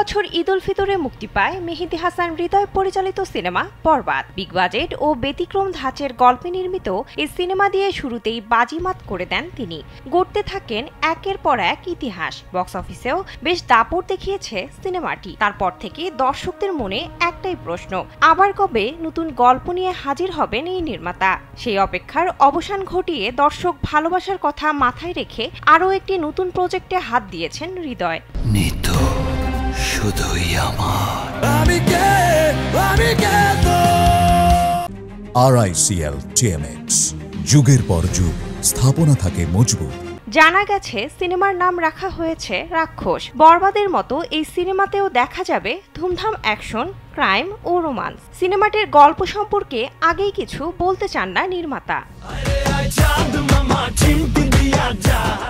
বছর ঈদ উল ফিতরে মুক্তি পায় মেহেদী হাসান হৃদয় পরিচালিত সিনেমা বরবাদ। বিগ বাজেট ও ব্যতিক্রম ধাঁচের গল্পে নির্মিত এই সিনেমা দিয়ে শুরুতেই বাজিমাত করে দেন তিনি। গড়তে থাকেন একের পর এক ইতিহাস। বক্স অফিসেও বেশ দাপট দেখিয়েছে সিনেমাটি। তারপর থেকে দর্শকদের মনে একটাই প্রশ্ন, আবার কবে নতুন গল্প নিয়ে হাজির হবেন এই নির্মাতা? সেই অপেক্ষার অবসান ঘটিয়ে দর্শক ভালোবাসার কথা মাথায় রেখে আরও একটি নতুন প্রজেক্টে হাত দিয়েছেন হৃদয়। RICL TMX, যুগের পর যুগ স্থাপনা থাকে মজবুত। জানা গেছে সিনেমার নাম রাখা হয়েছে রাক্ষস। বরবাদের মতো এই সিনেমাতেও দেখা যাবে ধুমধাম অ্যাকশন, ক্রাইম ও রোমান্স। সিনেমাটির গল্প সম্পর্কে আগেই কিছু বলতে চান না নির্মাতা।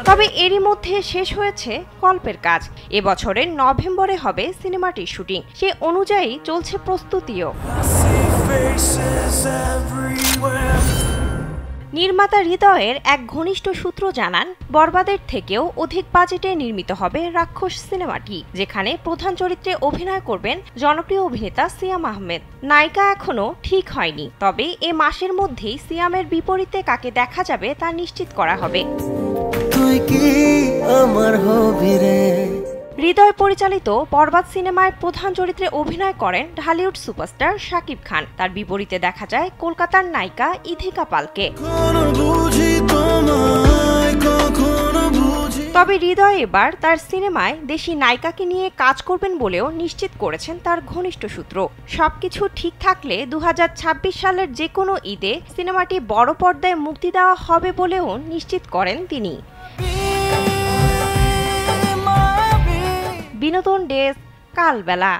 তবে এরই মধ্যে শেষ হয়েছে গল্পের কাজ। এবছরের নভেম্বরে হবে সিনেমাটির শুটিং। সে অনুযায়ী চলছে প্রস্তুতিও। নির্মাতা হৃদয়ের এক ঘনিষ্ঠ সূত্র জানান, বরবাদের থেকেও অধিক বাজেটে নির্মিত হবে রাক্ষস সিনেমাটি, যেখানে প্রধান চরিত্রে অভিনয় করবেন জনপ্রিয় অভিনেতা সিয়াম আহমেদ। নায়িকা এখনো ঠিক হয়নি, তবে এ মাসের মধ্যেই সিয়ামের বিপরীতে কাকে দেখা যাবে তা নিশ্চিত করা হবে। হৃদয় পরিচালিত বরবাদ সিনেমায় প্রধান চরিত্রে অভিনয় করেন ঢালিউড সুপারস্টার শাকিব খান। তার বিপরীতে দেখা যায় কলকাতার নায়িকা ইথিকা পালকে। তবে হৃদয় এবার তার সিনেমায় দেশি নায়িকাকে নিয়ে কাজ করবেন বলেও নিশ্চিত করেছেন তার ঘনিষ্ঠ সূত্র। সবকিছু ঠিক থাকলে 2026 সালের যে কোনো ঈদে সিনেমাটি বড় পর্দায় মুক্তি দেওয়া হবে বলেও নিশ্চিত করেন তিনি। বিনোদন ডেস্ক, কালবেলা।